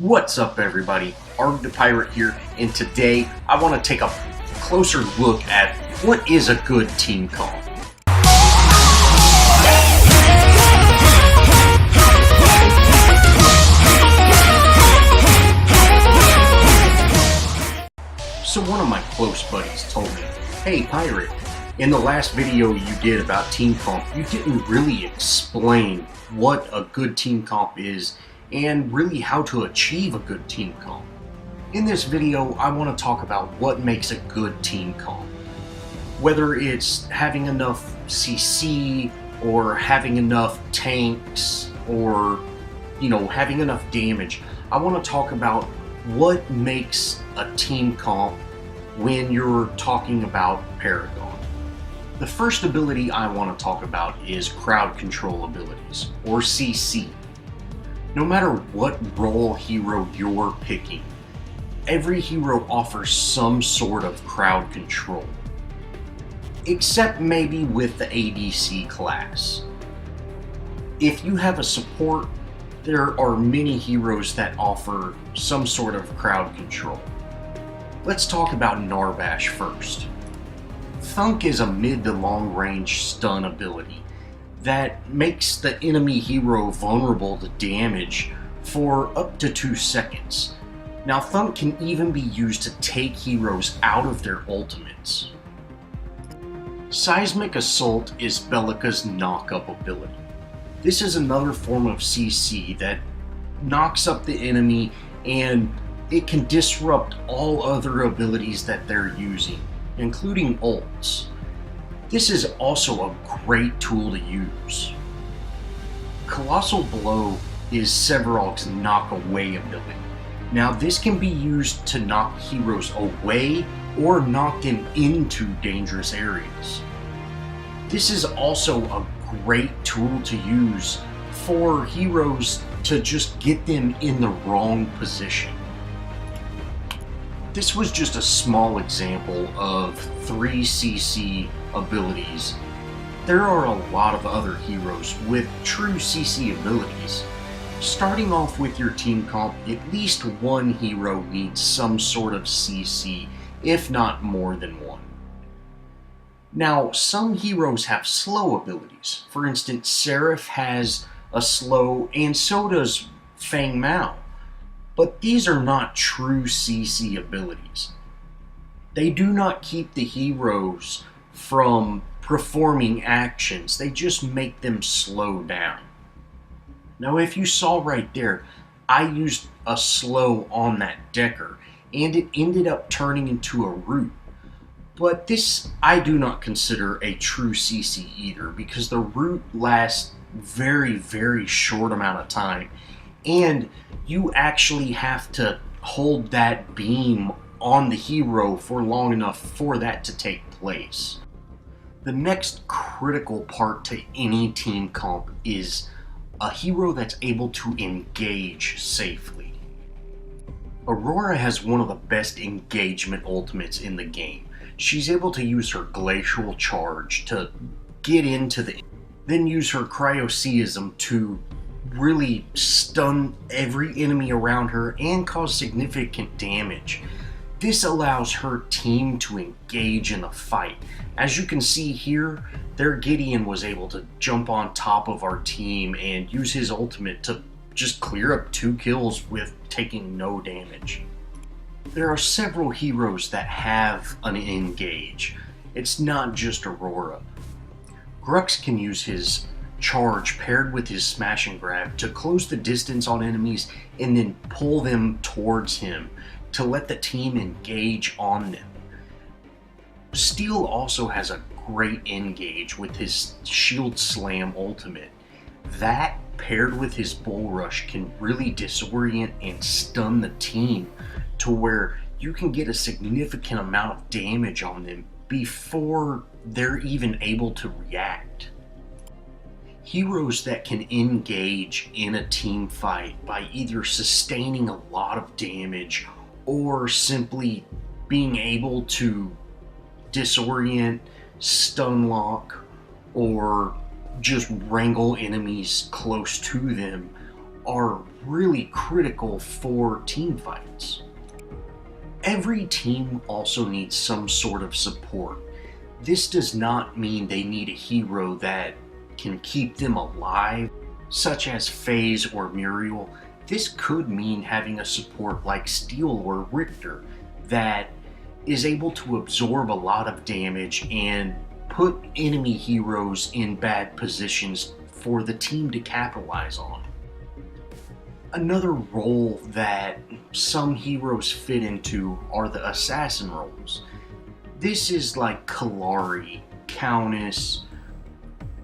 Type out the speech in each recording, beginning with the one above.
What's up, everybody? Arrg the Pirate here, and today I want to take a closer look at what is a good team comp. So one of my close buddies told me, "Hey Pirate, in the last video you did about team comp, you didn't really explain what a good team comp is and really how to achieve a good team comp. In this video, I want to talk about what makes a good team comp. Whether it's having enough CC or having enough tanks or, having enough damage. I want to talk about what makes a team comp when you're talking about Paragon. The first ability I want to talk about is crowd control abilities, or CC. No matter what role hero you're picking, every hero offers some sort of crowd control. Except maybe with the ADC class. If you have a support, there are many heroes that offer some sort of crowd control. Let's talk about Narbash first. Thunk is a mid to long range stun ability that makes the enemy hero vulnerable to damage for up to 2 seconds. Now, Thunk can even be used to take heroes out of their ultimates. Seismic Assault is Belica's knock-up ability. This is another form of CC that knocks up the enemy, and it can disrupt all other abilities that they're using, including ults. This is also a great tool to use. Colossal Blow is Sevarog's knock away ability. Now this can be used to knock heroes away or knock them into dangerous areas. This is also a great tool to use for heroes to just get them in the wrong position. This was just a small example of 3 CC abilities. There are a lot of other heroes with true CC abilities. Starting off with your team comp, at least one hero needs some sort of CC, if not more than one. Now, some heroes have slow abilities. For instance, Seraph has a slow, and so does Fang Mao. But these are not true CC abilities. They do not keep the heroes from performing actions, they just make them slow down. Now, if you saw right there, I used a slow on that Decker, and it ended up turning into a root. But this I do not consider a true CC either, because the root lasts very, very short amount of time, and you actually have to hold that beam on the hero for long enough for that to take place. The next critical part to any team comp is a hero that's able to engage safely. Aurora has one of the best engagement ultimates in the game. She's able to use her glacial charge to get into then use her cryoseism to really stun every enemy around her and cause significant damage. This allows her team to engage in the fight. As you can see here, their Gideon was able to jump on top of our team and use his ultimate to just clear up 2 kills with taking no damage. There are several heroes that have an engage. It's not just Aurora. Grux can use his charge paired with his smash and grab to close the distance on enemies and then pull them towards him to let the team engage on them. Steel also has a great engage with his shield slam ultimate. That paired with his bull rush can really disorient and stun the team to where you can get a significant amount of damage on them before they're even able to react. Heroes that can engage in a team fight by either sustaining a lot of damage or simply being able to disorient, stun lock, or just wrangle enemies close to them are really critical for team fights. Every team also needs some sort of support. This does not mean they need a hero that can keep them alive, such as FaZe or Muriel. This could mean having a support like Steel or Richter that is able to absorb a lot of damage and put enemy heroes in bad positions for the team to capitalize on. Another role that some heroes fit into are the assassin roles. This is like Kalari, Countess,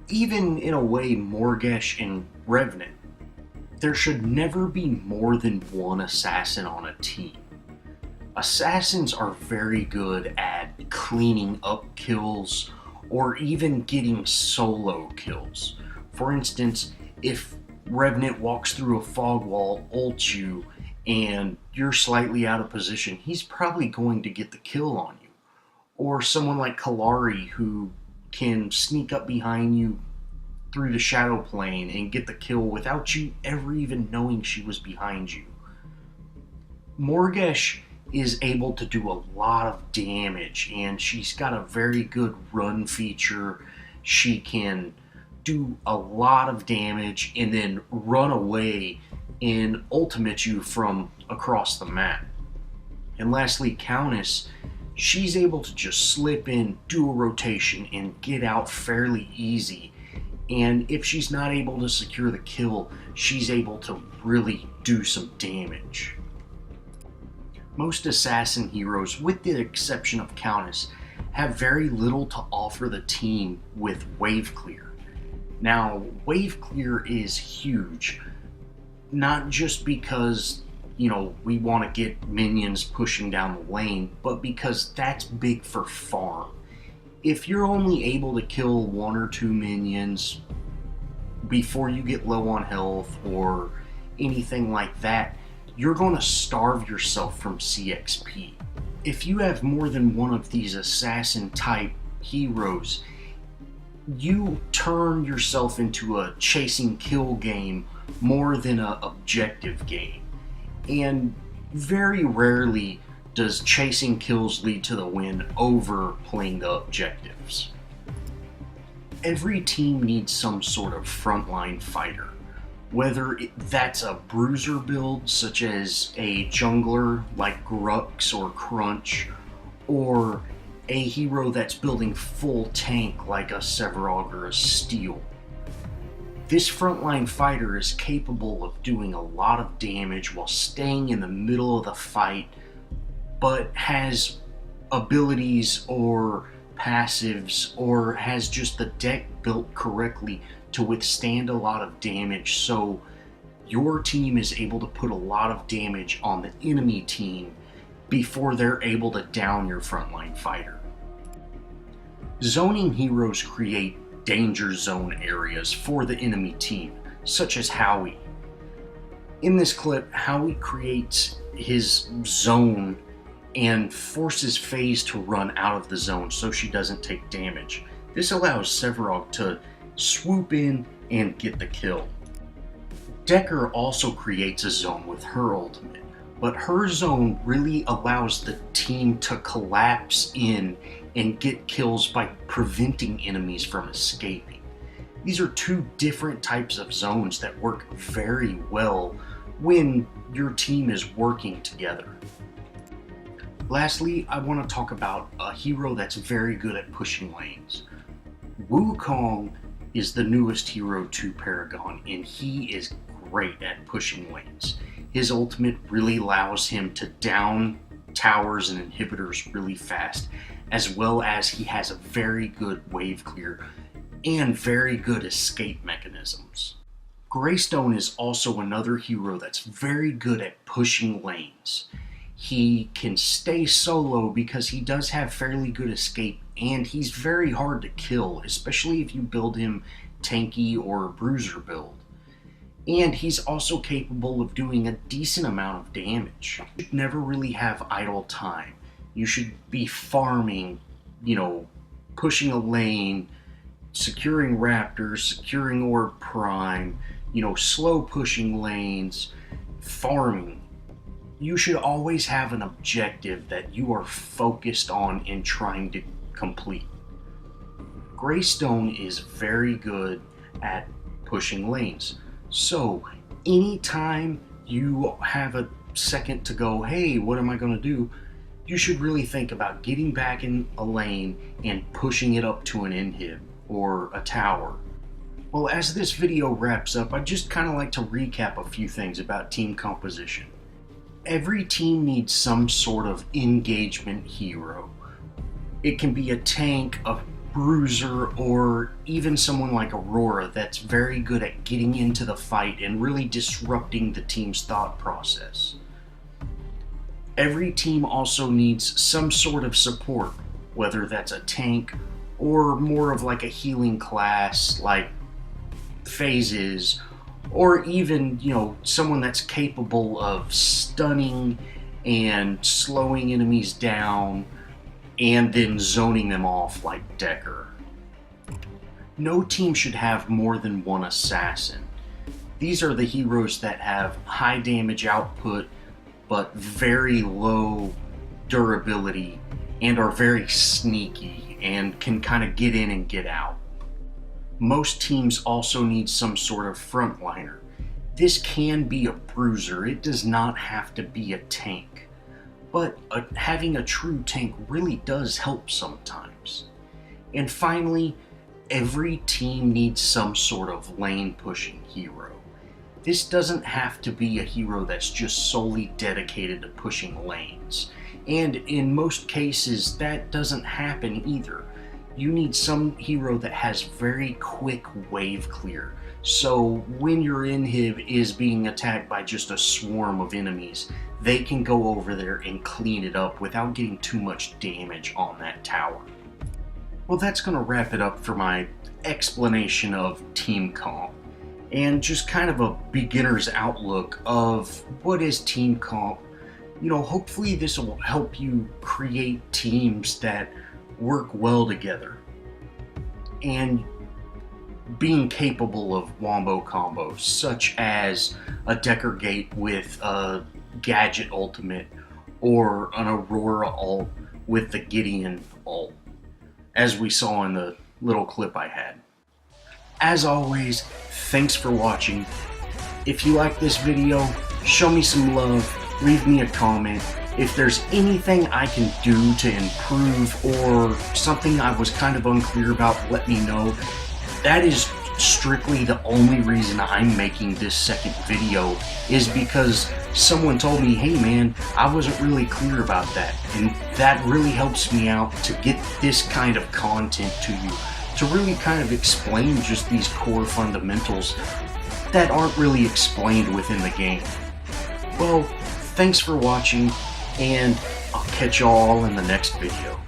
even in a way Morgesh and Revenant. There should never be more than one assassin on a team. Assassins are very good at cleaning up kills or even getting solo kills. For instance, if Revenant walks through a fog wall, ults you, and you're slightly out of position, he's probably going to get the kill on you. Or someone like Kalari, who can sneak up behind you through the shadow plane and get the kill without you ever even knowing she was behind you. Morgesh is able to do a lot of damage, and she's got a very good run feature. She can do a lot of damage and then run away and ultimate you from across the map. And lastly, Countess, she's able to just slip in, do a rotation, and get out fairly easy. And if she's not able to secure the kill, she's able to really do some damage. Most assassin heroes, with the exception of Countess, have very little to offer the team with wave clear. Now, wave clear is huge, not just because, we want to get minions pushing down the lane, but because that's big for farm. If you're only able to kill one or two minions before you get low on health or anything like that, you're going to starve yourself from CXP. If you have more than one of these assassin type heroes, you turn yourself into a chasing kill game more than an objective game. And very rarely does chasing kills lead to the win over playing the objectives. Every team needs some sort of frontline fighter, whether that's a bruiser build such as a jungler like Grux or Crunch, or a hero that's building full tank like a Sevarog or a Steel. This frontline fighter is capable of doing a lot of damage while staying in the middle of the fight, but has abilities or passives or has just the deck built correctly to withstand a lot of damage, so your team is able to put a lot of damage on the enemy team before they're able to down your frontline fighter. Zoning heroes create danger zone areas for the enemy team, such as Howie. In this clip, Howie creates his zone and forces FaZe to run out of the zone so she doesn't take damage. This allows Sevarog to swoop in and get the kill. Decker also creates a zone with her ultimate, but her zone really allows the team to collapse in and get kills by preventing enemies from escaping. These are two different types of zones that work very well when your team is working together. Lastly, I want to talk about a hero that's very good at pushing lanes. Wukong is the newest hero to Paragon, and he is great at pushing lanes. His ultimate really allows him to down towers and inhibitors really fast, as well as he has a very good wave clear and very good escape mechanisms. Greystone is also another hero that's very good at pushing lanes. He can stay solo because he does have fairly good escape, and he's very hard to kill, especially if you build him tanky or bruiser build. And he's also capable of doing a decent amount of damage. You should never really have idle time. You should be farming, pushing a lane, securing raptors, securing orb prime, slow pushing lanes, farming, you should always have an objective that you are focused on and trying to complete. Greystone is very good at pushing lanes. So anytime you have a second to go, hey, what am I going to do? You should really think about getting back in a lane and pushing it up to an inhib or a tower. Well, as this video wraps up, I'd just kind of like to recap a few things about team composition. Every team needs some sort of engagement hero. It can be a tank, a bruiser, or even someone like Aurora that's very good at getting into the fight and really disrupting the team's thought process. Every team also needs some sort of support, whether that's a tank or more of like a healing class like Phases, or even, someone that's capable of stunning and slowing enemies down and then zoning them off like Decker. No team should have more than one assassin. These are the heroes that have high damage output but very low durability and are very sneaky and can kind of get in and get out. Most teams also need some sort of frontliner. This can be a bruiser, it does not have to be a tank. But having a true tank really does help sometimes. And finally, every team needs some sort of lane pushing hero. This doesn't have to be a hero that's just solely dedicated to pushing lanes. And in most cases, that doesn't happen either. You need some hero that has very quick wave clear. So when your inhib is being attacked by just a swarm of enemies, they can go over there and clean it up without getting too much damage on that tower. Well, that's going to wrap it up for my explanation of team comp and just kind of a beginner's outlook of what is team comp. Hopefully this will help you create teams that work well together and being capable of wombo combos such as a Decker Gate with a Gadget ultimate or an Aurora ult with the Gideon ult, as we saw in the little clip I had. As always, thanks for watching. If you like this video, show me some love, leave me a comment. If there's anything I can do to improve or something I was kind of unclear about, let me know. That is strictly the only reason I'm making this second video, is because someone told me, hey man, I wasn't really clear about that. And that really helps me out to get this kind of content to you, to really kind of explain just these core fundamentals that aren't really explained within the game. Well, thanks for watching, and I'll catch y'all in the next video.